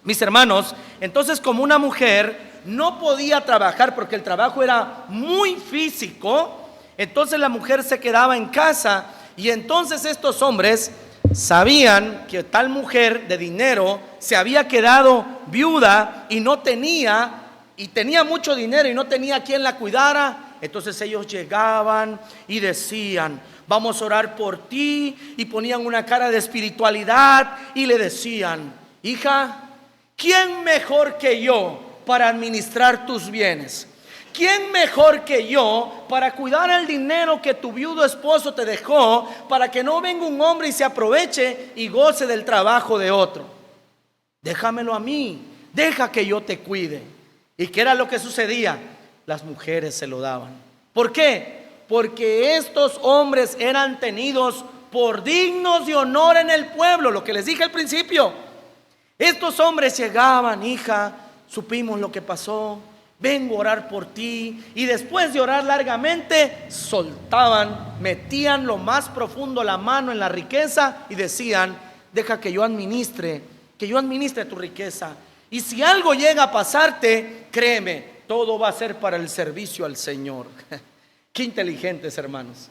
Mis hermanos, entonces como una mujer no podía trabajar porque el trabajo era muy físico, entonces la mujer se quedaba en casa, y entonces estos hombres sabían que tal mujer de dinero se había quedado viuda y tenía mucho dinero y no tenía quien la cuidara. Entonces ellos llegaban y decían: vamos a orar por ti, y ponían una cara de espiritualidad y le decían: hija, ¿quién mejor que yo para administrar tus bienes? ¿Quién mejor que yo para cuidar el dinero que tu viudo esposo te dejó, para que no venga un hombre y se aproveche y goce del trabajo de otro? Déjamelo a mí, deja que yo te cuide. ¿Y qué era lo que sucedía? Las mujeres se lo daban. ¿Por qué? Porque estos hombres eran tenidos por dignos de honor en el pueblo, lo que les dije al principio. Estos hombres llegaban: hija, supimos lo que pasó, vengo a orar por ti. Y después de orar largamente, soltaban, metían lo más profundo la mano en la riqueza y decían: deja que yo administre tu riqueza. Y si algo llega a pasarte, créeme, todo va a ser para el servicio al Señor. Qué inteligentes, hermanos.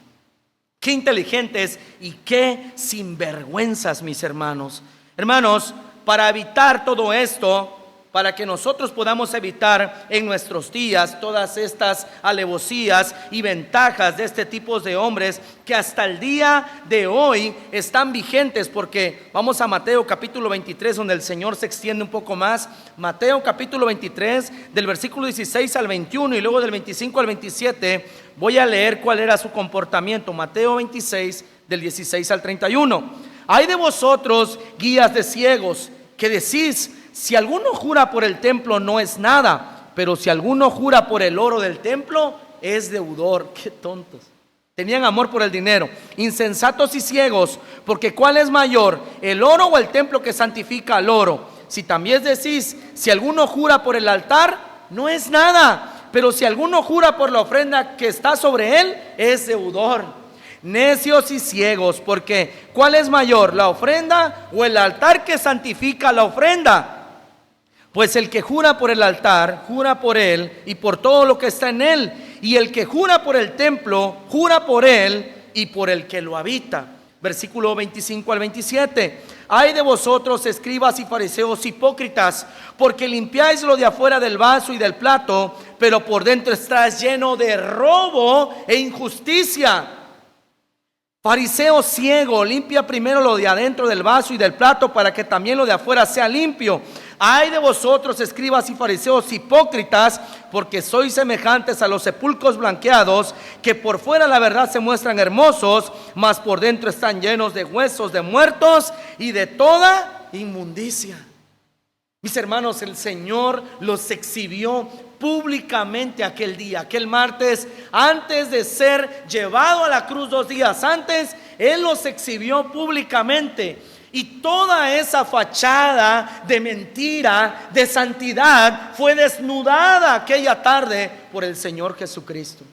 Qué inteligentes y qué sinvergüenzas, mis hermanos. Hermanos, para evitar todo esto, para que nosotros podamos evitar en nuestros días todas estas alevosías y ventajas de este tipo de hombres que hasta el día de hoy están vigentes, porque vamos a Mateo capítulo 23, donde el Señor se extiende un poco más. Mateo capítulo 23, del versículo 16 al 21 y luego del 25 al 27, voy a leer cuál era su comportamiento. Mateo 26, del 16 al 31. Hay de vosotros, guías de ciegos, que decís: si alguno jura por el templo no es nada, pero si alguno jura por el oro del templo, es deudor. Qué tontos. Tenían amor por el dinero. Insensatos y ciegos, porque ¿cuál es mayor, el oro o el templo que santifica al oro? Si también decís, si alguno jura por el altar, no es nada, pero si alguno jura por la ofrenda que está sobre él, es deudor. Necios y ciegos, porque ¿cuál es mayor, la ofrenda o el altar que santifica la ofrenda? Pues el que jura por el altar, jura por él y por todo lo que está en él. Y el que jura por el templo, jura por él y por el que lo habita. Versículo 25 al 27. Ay de vosotros, escribas y fariseos hipócritas, porque limpiáis lo de afuera del vaso y del plato, pero por dentro estás lleno de robo e injusticia. Fariseo ciego, limpia primero lo de adentro del vaso y del plato, para que también lo de afuera sea limpio. Ay de vosotros, escribas y fariseos hipócritas, porque sois semejantes a los sepulcros blanqueados, que por fuera la verdad se muestran hermosos, mas por dentro están llenos de huesos de muertos y de toda inmundicia. Mis hermanos, el Señor los exhibió públicamente aquel día, aquel martes, antes de ser llevado a la cruz 2 días antes. Él los exhibió públicamente. Y toda esa fachada de mentira, de santidad, fue desnudada aquella tarde por el Señor Jesucristo.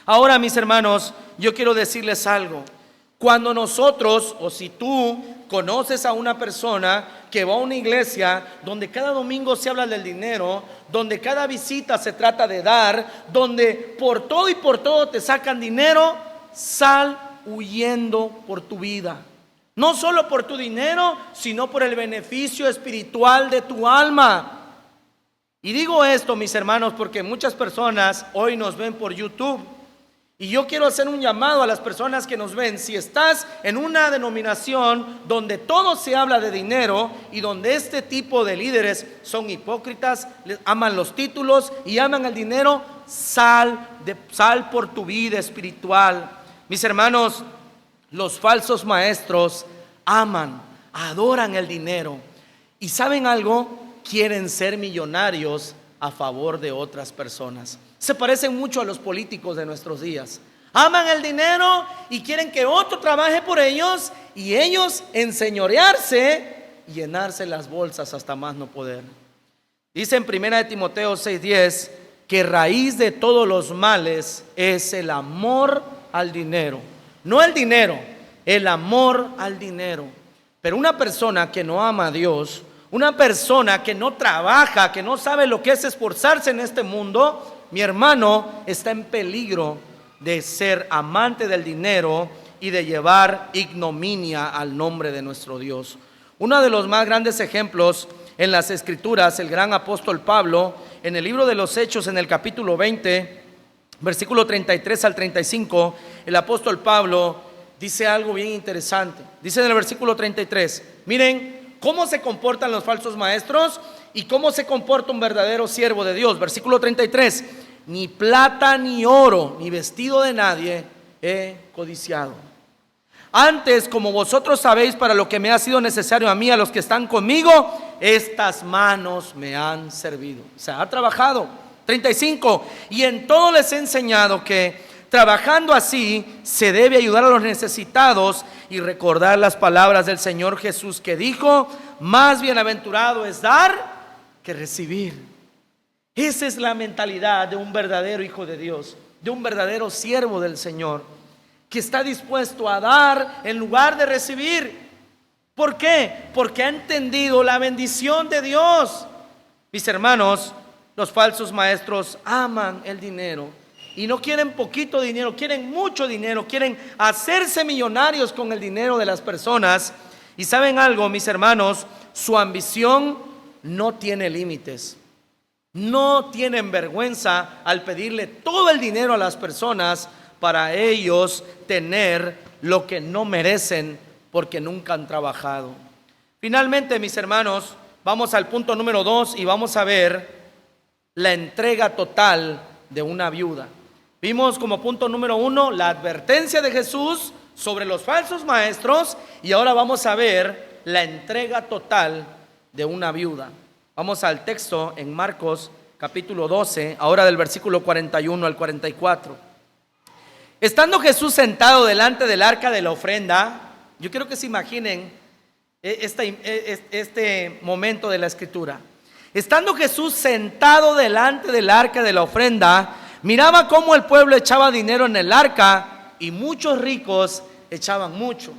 Ahora, mis hermanos, yo quiero decirles algo. Cuando nosotros, o si tú conoces a una persona que va a una iglesia donde cada domingo se habla del dinero, donde cada visita se trata de dar, donde por todo y por todo te sacan dinero, sal huyendo por tu vida. No solo por tu dinero, sino por el beneficio espiritual de tu alma. Y digo esto, mis hermanos, porque muchas personas hoy nos ven por YouTube. Y yo quiero hacer un llamado a las personas que nos ven. Si estás en una denominación donde todo se habla de dinero y donde este tipo de líderes son hipócritas, aman los títulos y aman el dinero, sal por tu vida espiritual. Mis hermanos, los falsos maestros aman, adoran el dinero. ¿Y saben algo? Quieren ser millonarios a favor de otras personas. Se parecen mucho a los políticos de nuestros días. Aman el dinero y quieren que otro trabaje por ellos y ellos enseñorearse y llenarse las bolsas hasta más no poder. Dice en 1 Timoteo 6:10 que raíz de todos los males es el amor al dinero. No el dinero, el amor al dinero. Pero una persona que no ama a Dios, una persona que no trabaja, que no sabe lo que es esforzarse en este mundo, mi hermano, está en peligro de ser amante del dinero y de llevar ignominia al nombre de nuestro Dios. Uno de los más grandes ejemplos en las Escrituras, el gran apóstol Pablo, en el libro de los Hechos, en el capítulo 20, versículo 33 al 35, el apóstol Pablo dice algo bien interesante. Dice en el versículo 33, miren cómo se comportan los falsos maestros y cómo se comporta un verdadero siervo de Dios. Versículo 33, ni plata ni oro ni vestido de nadie he codiciado. Antes, como vosotros sabéis, para lo que me ha sido necesario a mí, a los que están conmigo, estas manos me han servido. O sea, ha trabajado. 35, y en todo les he enseñado que trabajando así se debe ayudar a los necesitados y recordar las palabras del Señor Jesús que dijo, más bienaventurado es dar que recibir. Esa es la mentalidad de un verdadero hijo de Dios, de un verdadero siervo del Señor, que está dispuesto a dar en lugar de recibir. ¿Por qué? Porque ha entendido la bendición de Dios. Mis hermanos, los falsos maestros aman el dinero y no quieren poquito dinero, quieren mucho dinero, quieren hacerse millonarios con el dinero de las personas. Y ¿saben algo, mis hermanos? Su ambición no tiene límites. No tienen vergüenza al pedirle todo el dinero a las personas para ellos tener lo que no merecen porque nunca han trabajado. Finalmente, mis hermanos, vamos al punto número 2 y vamos a ver la entrega total de una viuda. Vimos como punto número 1 la advertencia de Jesús sobre los falsos maestros y ahora vamos a ver la entrega total de una viuda. Vamos al texto en Marcos capítulo 12, ahora del versículo 41 al 44. Estando Jesús sentado delante del arca de la ofrenda, yo quiero que se imaginen este momento de la escritura. Estando Jesús sentado delante del arca de la ofrenda, miraba cómo el pueblo echaba dinero en el arca y muchos ricos echaban mucho.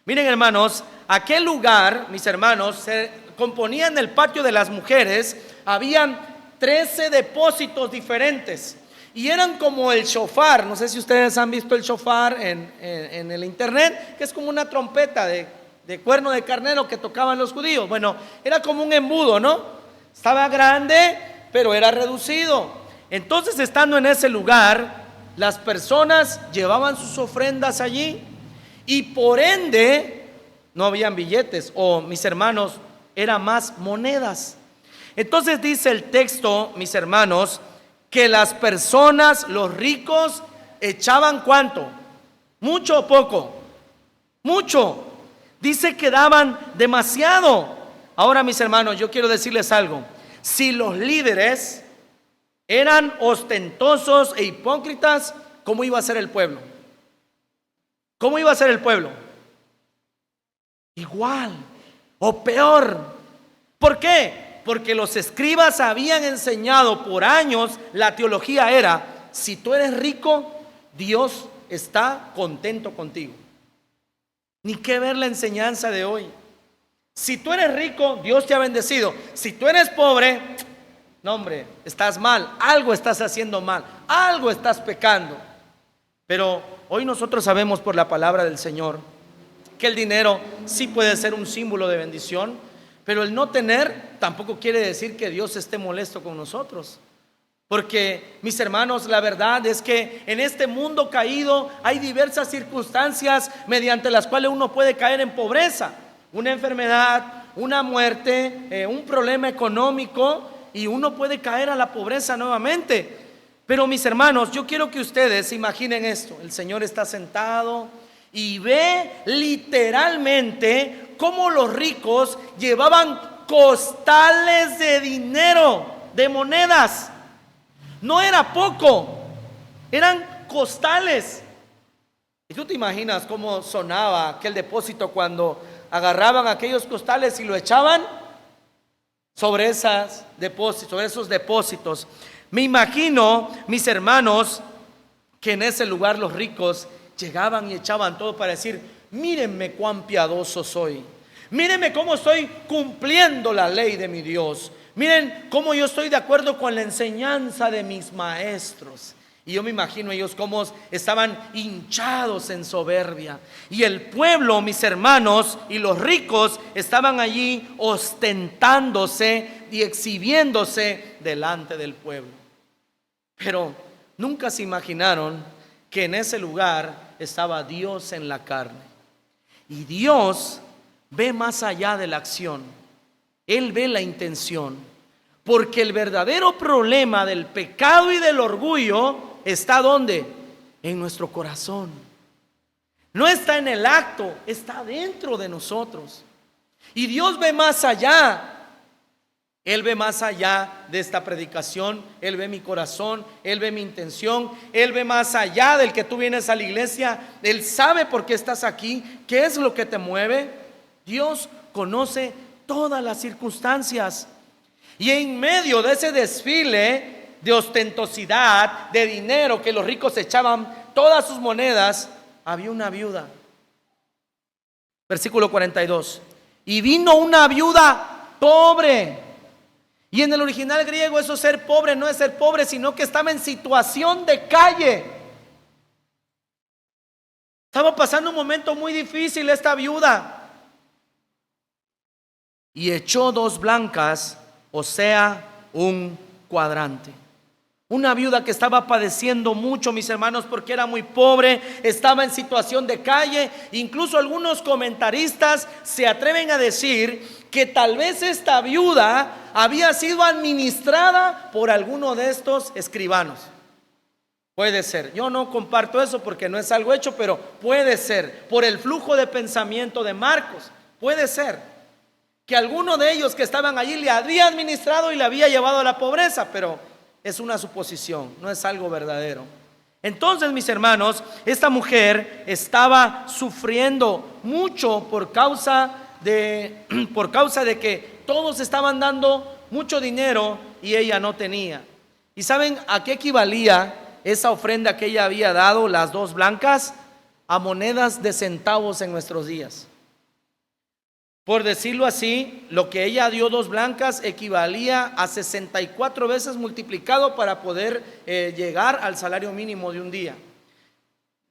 Miren, hermanos, aquel lugar, mis hermanos, se componía en el patio de las mujeres. Habían 13 depósitos diferentes y eran como el shofar. No sé si ustedes han visto el shofar en el internet, que es como una trompeta de cuerno de carnero que tocaban los judíos. Bueno, era como un embudo, ¿no? Estaba grande, pero era reducido. Entonces, estando en ese lugar, las personas llevaban sus ofrendas allí y por ende no habían billetes, o mis hermanos, eran más monedas. Entonces dice el texto, mis hermanos, que las personas, los ricos, echaban ¿cuánto? ¿Mucho o poco? Mucho. Dice que daban demasiado. Ahora, mis hermanos, yo quiero decirles algo. Si los líderes eran ostentosos e hipócritas, ¿cómo iba a ser el pueblo? ¿Cómo iba a ser el pueblo? Igual o peor. ¿Por qué? Porque los escribas habían enseñado por años. La teología era: si tú eres rico, Dios está contento contigo. Ni que ver la enseñanza de hoy. Si tú eres rico, Dios te ha bendecido. Si tú eres pobre, no, hombre, estás mal. Algo estás haciendo mal, algo estás pecando. Pero hoy nosotros sabemos por la palabra del Señor que el dinero sí puede ser un símbolo de bendición, pero el no tener tampoco quiere decir que Dios esté molesto con nosotros. Porque, mis hermanos, la verdad es que en este mundo caído hay diversas circunstancias mediante las cuales uno puede caer en pobreza. Una enfermedad, una muerte, un problema económico, y uno puede caer a la pobreza nuevamente. Pero, mis hermanos, yo quiero que ustedes se imaginen esto. El Señor está sentado y ve literalmente cómo los ricos llevaban costales de dinero, de monedas. No era poco, eran costales. Y tú te imaginas cómo sonaba aquel depósito cuando agarraban aquellos costales y lo echaban sobre esos depósitos. Me imagino, mis hermanos, que en ese lugar los ricos llegaban y echaban todo para decir: mírenme cuán piadoso soy, mírenme cómo estoy cumpliendo la ley de mi Dios, miren cómo yo estoy de acuerdo con la enseñanza de mis maestros. Y yo me imagino ellos cómo estaban hinchados en soberbia. Y el pueblo, mis hermanos, y los ricos estaban allí ostentándose y exhibiéndose delante del pueblo. Pero nunca se imaginaron que en ese lugar estaba Dios en la carne. Y Dios ve más allá de la acción. Él ve la intención. Porque el verdadero problema del pecado y del orgullo está ¿dónde? En nuestro corazón. No está en el acto, está dentro de nosotros. Y Dios ve más allá. Él ve más allá de esta predicación. Él ve mi corazón, Él ve mi intención. Él ve más allá del que tú vienes a la iglesia. Él sabe por qué estás aquí, qué es lo que te mueve. Dios conoce todas las circunstancias. Y en medio de ese desfile de ostentosidad, de dinero que los ricos echaban todas sus monedas, había una viuda. Versículo 42. Y vino una viuda pobre. Y en el original griego eso, ser pobre, no es ser pobre, sino que estaba en situación de calle. Estaba pasando un momento muy difícil esta viuda. Y echó 2 blancas, o sea, un cuadrante. Una viuda que estaba padeciendo mucho, mis hermanos, porque era muy pobre, estaba en situación de calle. Incluso algunos comentaristas se atreven a decir que tal vez esta viuda había sido administrada por alguno de estos escribanos. Puede ser, yo no comparto eso porque no es algo hecho, pero puede ser, por el flujo de pensamiento de Marcos, puede ser. que alguno de ellos que estaban allí le había administrado y le había llevado a la pobreza, pero es una suposición, no es algo verdadero. Entonces, mis hermanos, esta mujer estaba sufriendo mucho por causa de que todos estaban dando mucho dinero y ella no tenía. ¿Y saben a qué equivalía esa ofrenda que ella había dado, las 2 blancas? A monedas de centavos en nuestros días. Por decirlo así, lo que ella dio 2 blancas equivalía a 64 veces multiplicado para poder llegar al salario mínimo de un día.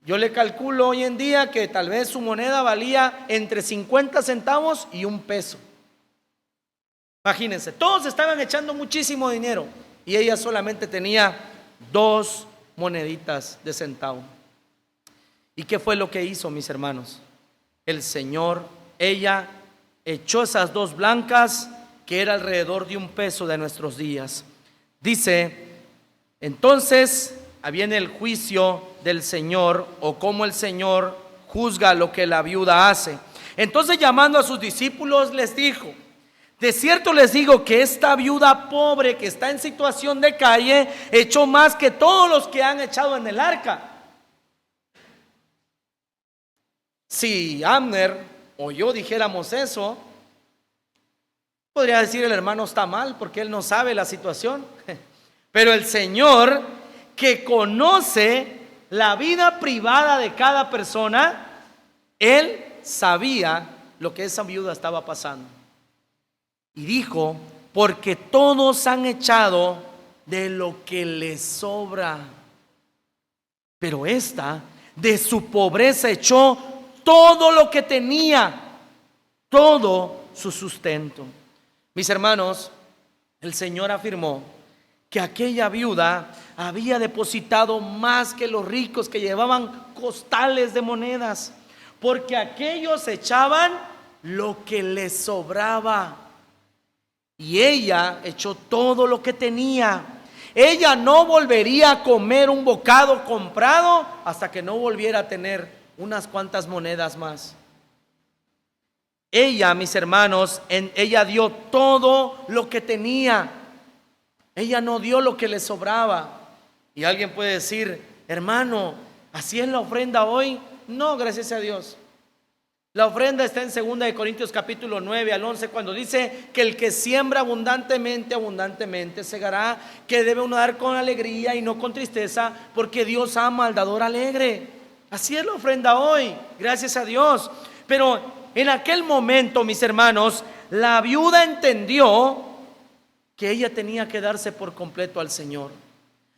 Yo le calculo hoy en día que tal vez su moneda valía entre 50 centavos y 1 peso. Imagínense, todos estaban echando muchísimo dinero y ella solamente tenía 2 moneditas de centavo. ¿Y qué fue lo que hizo, mis hermanos? El Señor, ella echó esas 2 blancas, que era alrededor de 1 peso de nuestros días. Dice, entonces viene el juicio del Señor, o cómo el Señor juzga lo que la viuda hace. Entonces, llamando a sus discípulos, les dijo: de cierto les digo que esta viuda pobre que está en situación de calle echó más que todos los que han echado en el arca. Si Abner o yo dijéramos eso, podría decir el hermano está mal porque él no sabe la situación. Pero el Señor, que conoce la vida privada de cada persona, Él sabía lo que esa viuda estaba pasando. Y dijo: porque todos han echado de lo que les sobra, pero esta de su pobreza echó todo lo que tenía, todo su sustento. Mis hermanos, el Señor afirmó que aquella viuda había depositado más que los ricos que llevaban costales de monedas, porque aquellos echaban lo que les sobraba y ella echó todo lo que tenía. Ella no volvería a comer un bocado comprado hasta que no volviera a tener unas cuantas monedas más. Ella, mis hermanos, ella dio todo lo que tenía. Ella no dio lo que le sobraba. Y alguien puede decir: hermano, ¿así es la ofrenda hoy? No, gracias a Dios. La ofrenda está en 2 Corintios capítulo 9 al 11, cuando dice que el que siembra abundantemente, abundantemente segará, que debe uno dar con alegría y no con tristeza, porque Dios ama al dador alegre. Así es la ofrenda hoy, gracias a Dios. Pero en aquel momento, mis hermanos, la viuda entendió que ella tenía que darse por completo al Señor.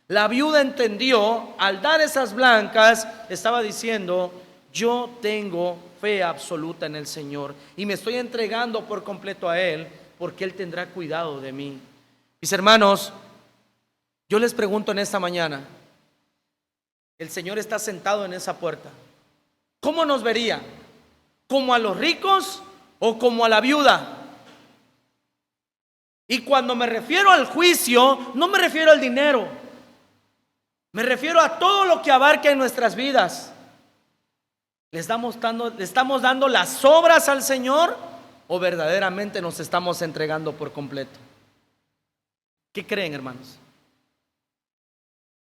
La viuda entendió, al dar esas blancas, estaba diciendo: yo tengo fe absoluta en el Señor y me estoy entregando por completo a Él, porque Él tendrá cuidado de mí. Mis hermanos, yo les pregunto en esta mañana, el Señor está sentado en esa puerta. ¿Cómo nos vería? ¿Como a los ricos o como a la viuda? Y cuando me refiero al juicio, no me refiero al dinero. Me refiero a todo lo que abarca en nuestras vidas. ¿Le estamos dando las obras al Señor o verdaderamente nos estamos entregando por completo? ¿Qué creen, hermanos?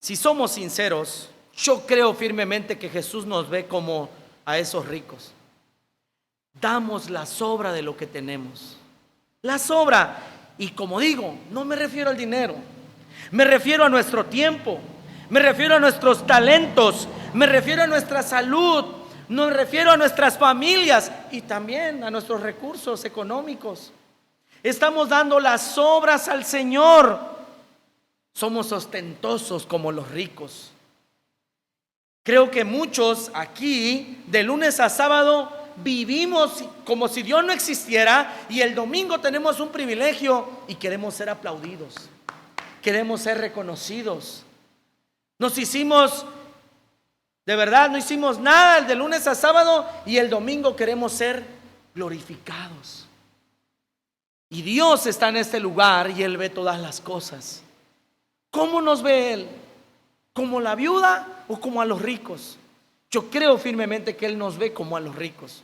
Si somos sinceros, yo creo firmemente que Jesús nos ve como a esos ricos. Damos la sobra de lo que tenemos. La sobra. Y como digo, no me refiero al dinero. Me refiero a nuestro tiempo. Me refiero a nuestros talentos. Me refiero a nuestra salud. Me refiero a nuestras familias y también a nuestros recursos económicos. Estamos dando las obras al Señor. Somos ostentosos como los ricos. Creo que muchos aquí, de lunes a sábado, vivimos como si Dios no existiera y el domingo tenemos un privilegio y queremos ser aplaudidos, queremos ser reconocidos. Nos hicimos, de verdad, no hicimos nada el de lunes a sábado y el domingo queremos ser glorificados. Y Dios está en este lugar y Él ve todas las cosas. ¿Cómo nos ve Él? ¿Como la viuda o como a los ricos? Yo creo firmemente que Él nos ve como a los ricos.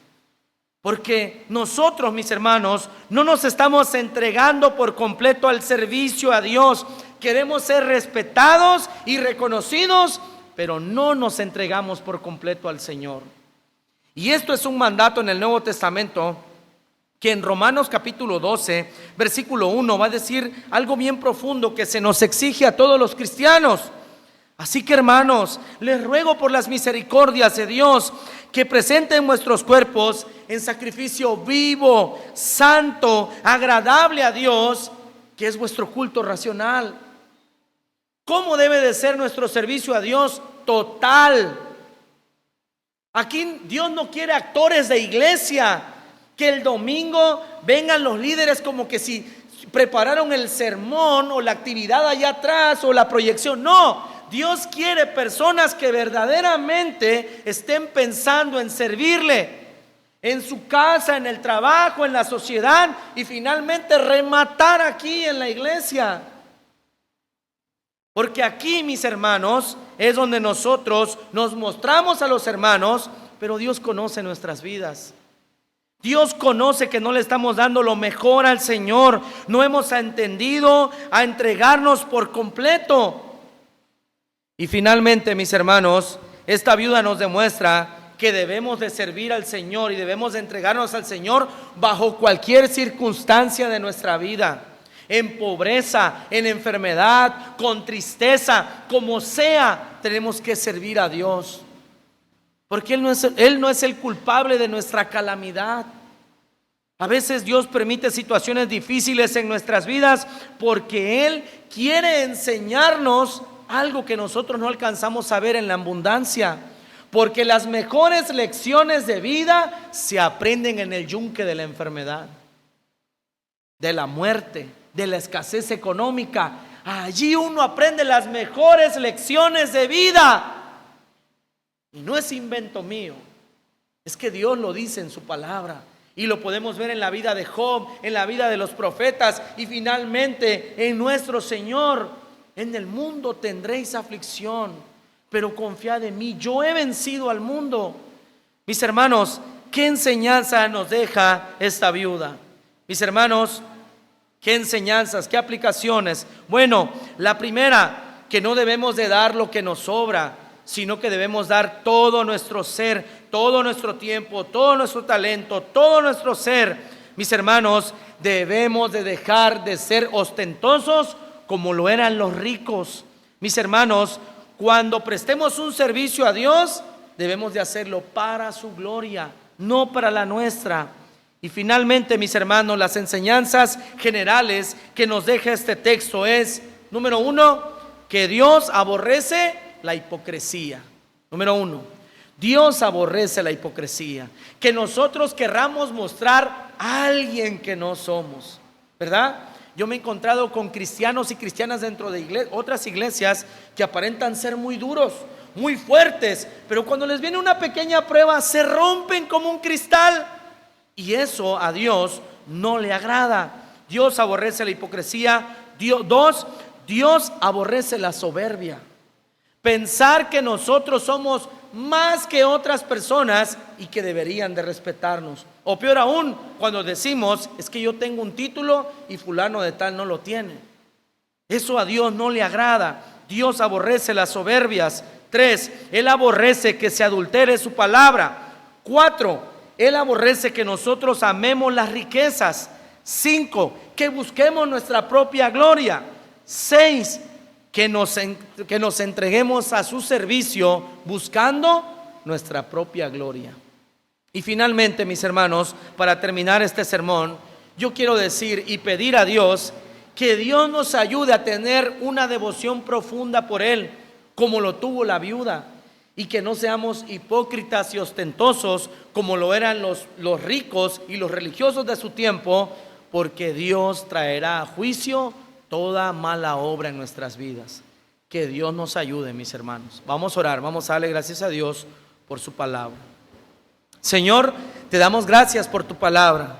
Porque nosotros, mis hermanos, no nos estamos entregando por completo al servicio a Dios. Queremos ser respetados y reconocidos, pero no nos entregamos por completo al Señor. Y esto es un mandato en el Nuevo Testamento que en Romanos capítulo 12, versículo 1 va a decir algo bien profundo que se nos exige a todos los cristianos. Así que, hermanos, les ruego por las misericordias de Dios que presenten vuestros cuerpos en sacrificio vivo, santo, agradable a Dios, que es vuestro culto racional. ¿Cómo debe de ser nuestro servicio a Dios? Total. Aquí Dios no quiere actores de iglesia, que el domingo vengan los líderes como que si prepararon el sermón o la actividad allá atrás o la proyección. No, Dios quiere personas que verdaderamente estén pensando en servirle en su casa, en el trabajo, en la sociedad y finalmente rematar aquí en la iglesia. Porque aquí, mis hermanos, es donde nosotros nos mostramos a los hermanos, pero Dios conoce nuestras vidas. Dios conoce que no le estamos dando lo mejor al Señor. No hemos entendido a entregarnos por completo. Y finalmente, mis hermanos, esta viuda nos demuestra que debemos de servir al Señor y debemos de entregarnos al Señor bajo cualquier circunstancia de nuestra vida. En pobreza, en enfermedad, con tristeza, como sea, tenemos que servir a Dios. Porque Él no es el culpable de nuestra calamidad. A veces Dios permite situaciones difíciles en nuestras vidas porque Él quiere enseñarnos algo que nosotros no alcanzamos a ver en la abundancia. Porque las mejores lecciones de vida se aprenden en el yunque de la enfermedad, de la muerte, de la escasez económica. Allí uno aprende las mejores lecciones de vida. Y no es invento mío, es que Dios lo dice en su palabra. Y lo podemos ver en la vida de Job, en la vida de los profetas y finalmente en nuestro Señor. En el mundo tendréis aflicción, pero confiad en mí, yo he vencido al mundo. Mis hermanos, ¿qué enseñanza nos deja esta viuda? Mis hermanos, ¿qué enseñanzas, qué aplicaciones? Bueno, la primera, que no debemos de dar lo que nos sobra, sino que debemos dar todo nuestro ser, todo nuestro tiempo, todo nuestro talento, todo nuestro ser. Mis hermanos, debemos de dejar de ser ostentosos como lo eran los ricos. Mis hermanos, cuando prestemos un servicio a Dios, debemos de hacerlo para su gloria, no para la nuestra. Y finalmente, mis hermanos, las enseñanzas generales que nos deja este texto es, número uno, que Dios aborrece la hipocresía. Número uno, Dios aborrece la hipocresía. Que nosotros querramos mostrar a alguien que no somos, ¿verdad? Yo me he encontrado con cristianos y cristianas dentro de otras iglesias que aparentan ser muy duros, muy fuertes, pero cuando les viene una pequeña prueba se rompen como un cristal. Y eso a Dios no le agrada. Dios aborrece la hipocresía. Dios aborrece la soberbia. Pensar que nosotros somos más que otras personas y que deberían de respetarnos. O peor aún, cuando decimos, es que yo tengo un título y fulano de tal no lo tiene. Eso a Dios no le agrada. Dios aborrece las soberbias. 3, Él aborrece que se adultere su palabra. 4, Él aborrece que nosotros amemos las riquezas. 5, que busquemos nuestra propia gloria. 6, que nos entreguemos a su servicio buscando nuestra propia gloria. Y finalmente, mis hermanos, para terminar este sermón, yo quiero decir y pedir a Dios que Dios nos ayude a tener una devoción profunda por Él, como lo tuvo la viuda, y que no seamos hipócritas y ostentosos como lo eran los ricos y los religiosos de su tiempo, porque Dios traerá a juicio toda mala obra en nuestras vidas. Que Dios nos ayude, mis hermanos. Vamos a orar, vamos a darle gracias a Dios por su palabra. Señor, te damos gracias por tu palabra.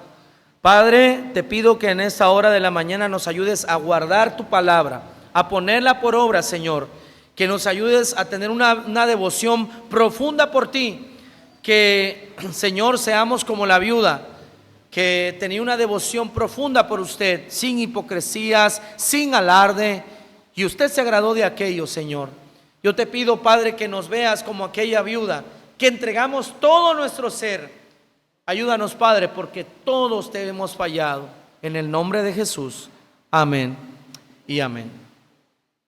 Padre, te pido que en esta hora de la mañana nos ayudes a guardar tu palabra, a ponerla por obra, Señor. Que nos ayudes a tener una devoción profunda por ti. Que, Señor, seamos como la viuda que tenía una devoción profunda por usted, sin hipocresías, sin alarde, y usted se agradó de aquello, Señor. Yo te pido, Padre, que nos veas como aquella viuda, que entregamos todo nuestro ser. Ayúdanos, Padre, porque todos te hemos fallado. En el nombre de Jesús. Amén y amén.